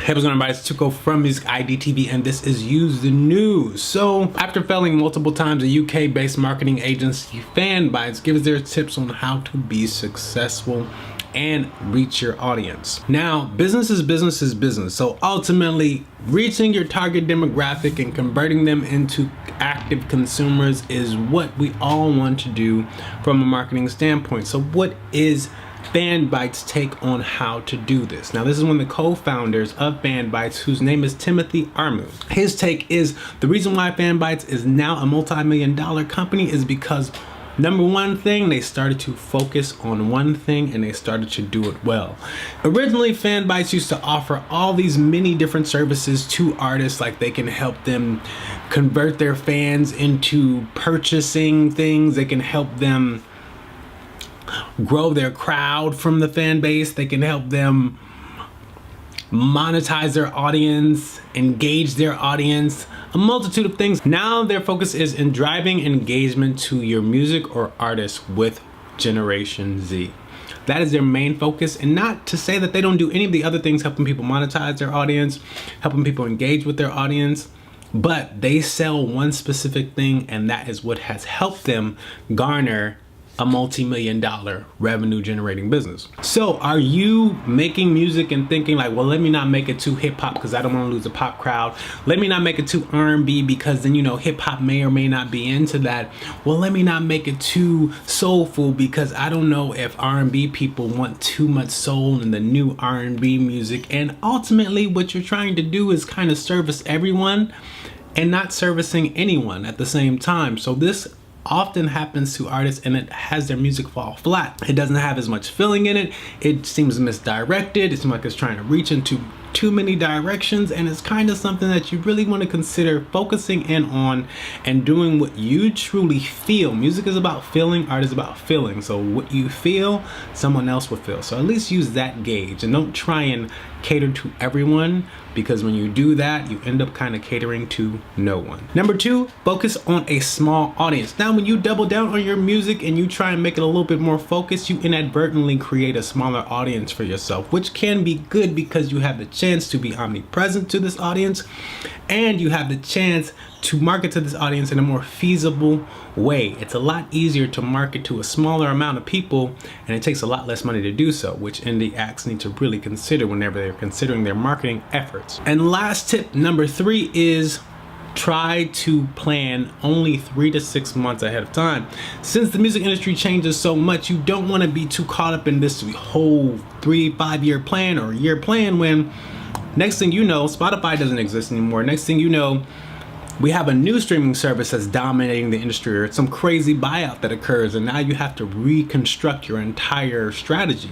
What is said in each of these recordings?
Hey, what's going on, everybody? It's Tuco from Music ID TV, and this is Use the News. So, after failing multiple times, a UK-based marketing agency, FanBytes, gives their tips on how to be successful and reach your audience. Now, business is business. So ultimately, reaching your target demographic and converting them into active consumers is what we all want to do from a marketing standpoint. So what is FanBytes' take on how to do this? Now, this is one of the co-founders of FanBytes, whose name is Timothy Armu. His take is the reason why FanBytes is now a multi-million-dollar company is because number one thing, they started to focus on one thing and they started to do it well. Originally, FanBytes used to offer all these many different services to artists, like they can help them convert their fans into purchasing things, they can help them grow their crowd from the fan base, they can help them monetize their audience, engage their audience, a multitude of things. Now their focus is in driving engagement to your music or artist with Generation Z. That is their main focus, and not to say that they don't do any of the other things, helping people monetize their audience, helping people engage with their audience, but they sell one specific thing, and that is what has helped them garner a multi-million-dollar revenue generating business. So are you making music and thinking like, well, let me not make it too hip-hop because I don't want to lose a pop crowd. Let me not make it too R&B because then, you know, hip-hop may or may not be into that. Well, let me not make it too soulful because I don't know if R&B people want too much soul in the new R&B music. And ultimately what you're trying to do is kind of service everyone and not servicing anyone at the same time. So this often happens to artists and it has their music fall flat. It doesn't have as much feeling in it. It seems misdirected. It seems like it's trying to reach into too many directions, and it's kind of something that you really want to consider focusing in on and doing what you truly feel. Music is about feeling, art is about feeling. So what you feel, someone else will feel. So at least use that gauge and don't try and cater to everyone, because when you do that, you end up kind of catering to no one. Number two, focus on a small audience. Now, when you double down on your music and you try and make it a little bit more focused, you inadvertently create a smaller audience for yourself, which can be good because you have the chance to be omnipresent to this audience, and you have the chance to market to this audience in a more feasible way. It's a lot easier to market to a smaller amount of people, and it takes a lot less money to do so, which indie acts need to really consider whenever they're considering their marketing efforts. And last tip, number three, is try to plan only 3 to 6 months ahead of time. Since the music industry changes so much, you don't want to be too caught up in this whole 3-5 year plan or year plan when next thing you know, Spotify doesn't exist anymore. Next thing you know, we have a new streaming service that's dominating the industry, or some crazy buyout that occurs, and now you have to reconstruct your entire strategy.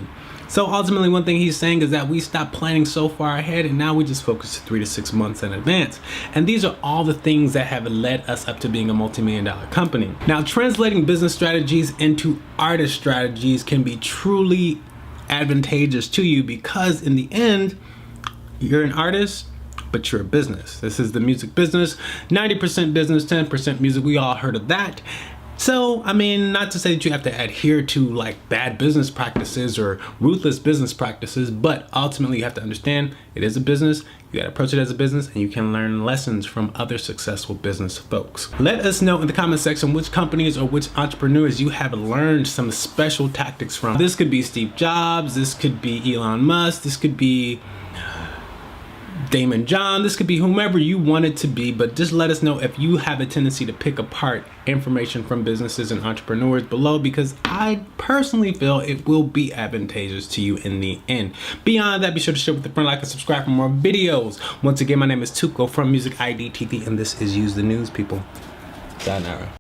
So ultimately, one thing he's saying is that we stop planning so far ahead, and now we just focus 3 to 6 months in advance. And these are all the things that have led us up to being a multi-million-dollar company. Now, translating business strategies into artist strategies can be truly advantageous to you, because in the end, you're an artist, but you're a business. This is the music business. 90% business, 10% music. We all heard of that. So, I mean, not to say that you have to adhere to like bad business practices or ruthless business practices, but ultimately you have to understand it is a business. You gotta approach it as a business, and you can learn lessons from other successful business folks. Let us know in the comment section which companies or which entrepreneurs you have learned some special tactics from. This could be Steve Jobs, this could be Elon Musk, this could be Damon John, this could be whomever you want it to be, but just let us know if you have a tendency to pick apart information from businesses and entrepreneurs below, because I personally feel it will be advantageous to you in the end. Beyond that, be sure to share with a friend, like, and subscribe for more videos. Once again, my name is Tuco from Music ID TV, and this is Use the News, people. Sayonara.